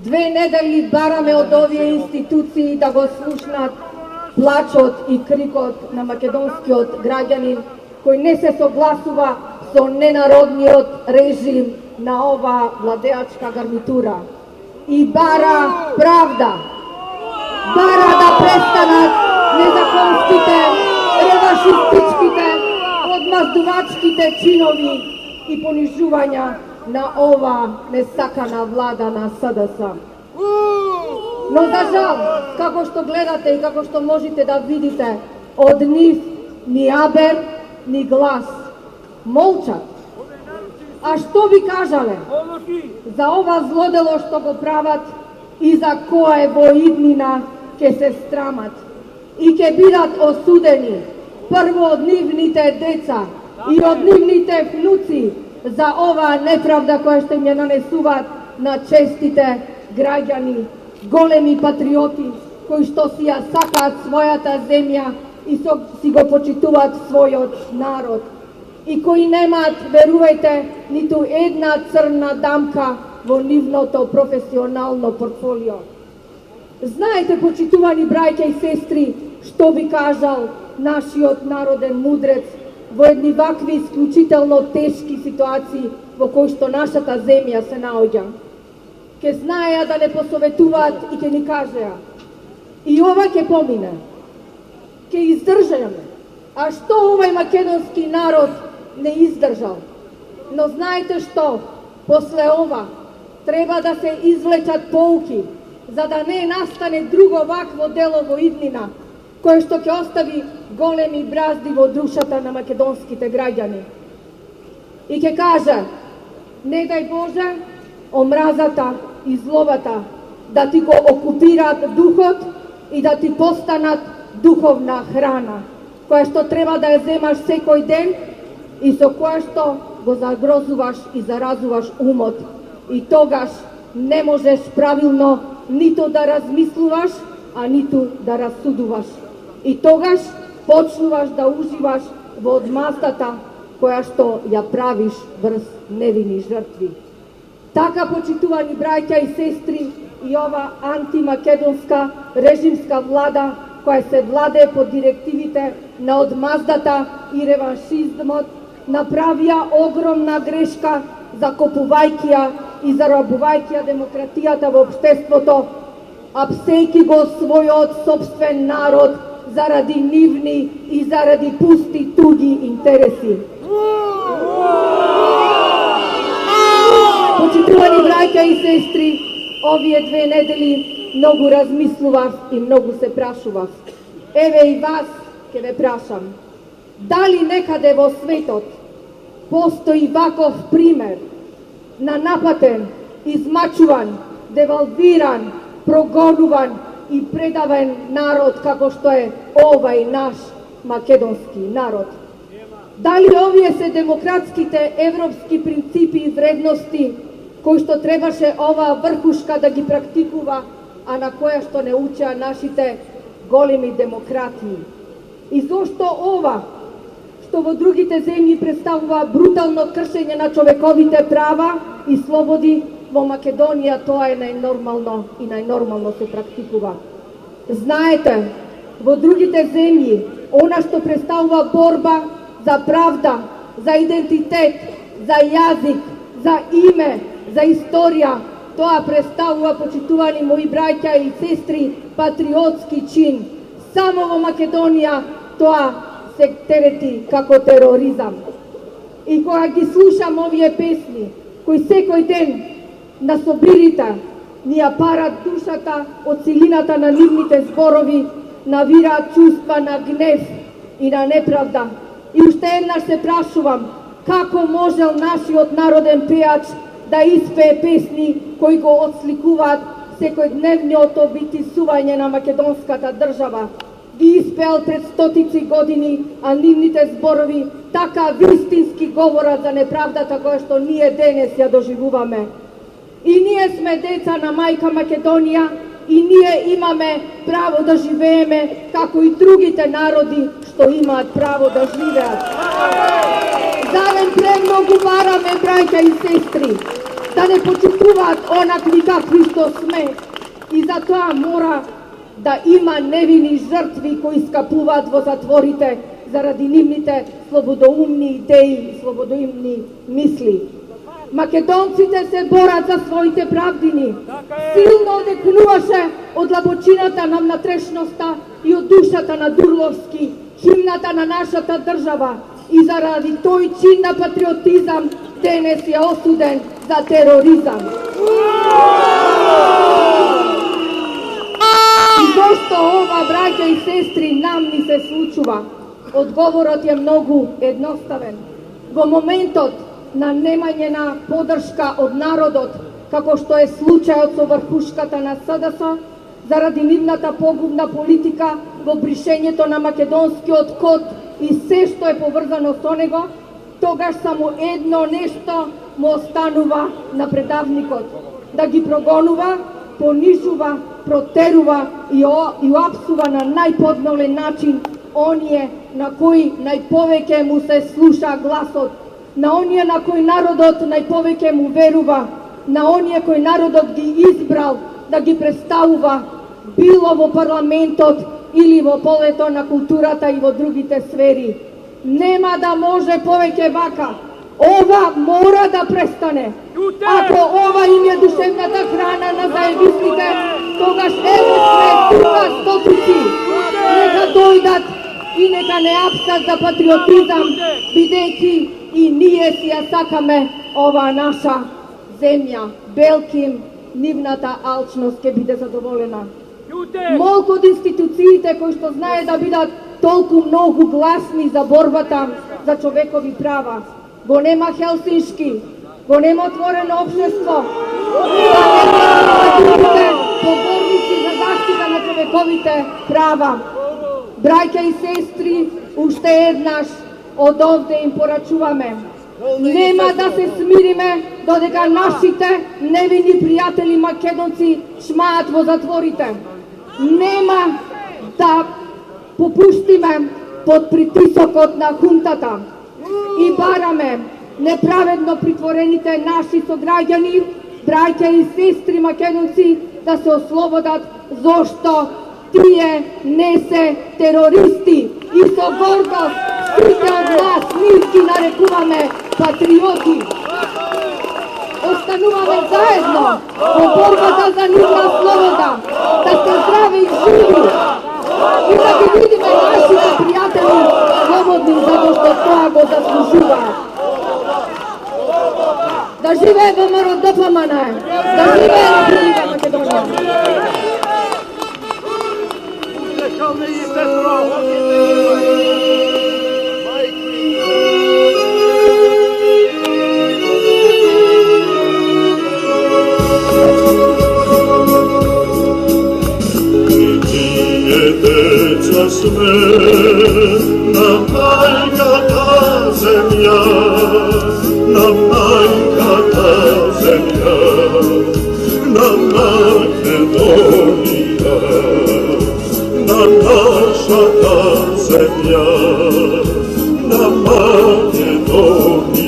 2 недели бараме од овие институции да го слушнат плачот и крикот на македонскиот граѓанин кој не се согласува со ненародниот режим на ова владеачка гарнитура и бара правда. Бара да престанат незаконските, реваншистичките, одмаздувачките чинови и понижувања на ова несакана влада на СДС. Но за жал, како што гледате и како што можете да видите, од нив ни абер, ни глас. Молчат. А што ви кажале за ова злодело што го прават и за кое во иднина ќе се страмат и ќе бидат осудени прво од нивните деца и од нивните внуци за оваа неправда која што им ја нанесуваат на честите граѓани, големи патриоти кои што си ја сакаат својата земја и си го почитуваат својот народ и кои немаат, верувајте, ниту една црна дамка во нивното професионално портфолио. Знаете, почитувани браќа и сестри, што би кажал нашиот народен мудрец во едни вакви исклучително тешки ситуации во кои што нашата земја се наоѓа. Ке знаеа да не посоветуваат и ке ни кажеа. И ова ке помине. Ке издржаме. А што овај македонски народ не издржал? Но знаете што? После ова треба да се извлечат поуки, за да не настане друго вакво дело во иднина, кое што ќе остави големи бразди во душата на македонските граѓани. И ќе каже, не дај Боже, омразата и злобата да ти го окупираат духот и да ти постанат духовна храна, која што треба да ја земаш секој ден и со која што го загрозуваш и заразуваш умот. И тогаш не можеш правилно ниту да размислуваш, а ниту да расудуваш. И тогаш почнуваш да уживаш во одмаздата која што ја правиш врз невини жртви. Така, почитувани браќа и сестри, и ова антимакедонска режимска влада која се владее под директивите на одмаздата и реваншизмот направија огромна грешка закопувајќи ја и зарабувајќи ја демократијата во општеството, апсејки го својот собствен народ заради нивни и заради пусти туги интереси. Почитувани браќа и сестри, овие 2 недели многу размислував и многу се прашував. Еве и вас ќе ве прашам. Дали некаде во светот постои ваков пример на напатен, измачуван, девалвиран, прогонуван и предавен народ како што е овај наш македонски народ? Дали овие се демократските европски принципи и вредности кои што требаше оваа врхушка да ги практикува, а на која што не учеа нашите големи демократии? И зошто ова, што во другите земји представува брутално кршење на човековите права и слободи, во Македонија тоа е најнормално и најнормално се практикува? Знаете, во другите земји, она што представува борба за правда, за идентитет, за јазик, за име, за историја, тоа представува, почитувани мои браќа и сестри, патриотски чин. Само во Македонија тоа се терети како тероризам. И кога ги слушам овие песни, кои секој ден на собирите ни ја парат душата од силината на нивните зборови, навираат чувства на гнев и на неправда. И уште еднаш се прашувам, како можел нашиот народен пеач да испее песни кои го отсликуваат секојдневното битисување на македонската држава. Ги испеал пред стотици години, а нивните зборови така вистински говорат за неправдата која што ние денес ја доживуваме. И ние сме деца на мајка Македонија и ние имаме право да живееме како и другите народи што имаат право да живеат. Зарем премногу бараме, браќа и сестри? да не почитуваат онакви какви што сме. И затоа мора да има невини жртви кои скапуваат во затворите заради нивните слободоумни идеи и слободоумни мисли. Македонците се борат за своите правдини. Силно одекнуваше од длабочината на внатрешноста и од душата на Дурловски, химната на нашата држава, и заради тој чин на патриотизам денес е осуден за тероризам. И зошто ова, браќа и сестри, нам ни се случува? Одговорот е многу едноставен. Во моментот на немање на поддршка од народот, како што е случајот со врхушката на СДС, заради нивната погубна политика во бришењето на македонскиот код и се што е поврзано со него, тогаш само едно нешто му останува на предавникот: да ги прогонува, понижува, протерува и уапсува на најподнолен начин оние на кои најповеќе му се слуша гласот, на оние на кои народот најповеќе му верува, на оние кои народот ги избрал да ги представува било во парламентот или во полето на културата и во другите сфери. Нема да може повеќе вака. Ова мора да престане. Ако ова им е душевната храна на заедниците, тогаш ево сме тука стотици. Нека дојдат и нека не апсат за патриотизам, бидејќи и ние си ја сакаме ова наша земја. Белким, нивната алчност ќе биде задоволена. Молку од институциите кои што знае да бидат толку многу гласни за борбата за човекови права. Го нема Хелсиншки, го нема отворено општество, другите поборници за заштита на човековите права. Браќа и сестри, уште еднаш од овде им порачуваме: нема да се смириме додека нашите невини пријатели македонци шмаат во затворите. Нема да попуштиме под притисокот на хунтата и бараме неправедно притворените наши сограѓани, браќа и сестри македонци, да се ослободат, зошто тие не се терористи. И со гордост сите од нас нив ги нарекуваме патриоти. Остануваме заедно во борбата за нивна слобода, да сте здрави и живи и да ги видиме нашите пријатели слободни, затоа што тоа го заслужуваат. Да живее ВМРО ДПМН, да живее Република Македонија. Деца сме на мајката земја, на мајката земја, на Македонија, на нашата земја, на Македонија.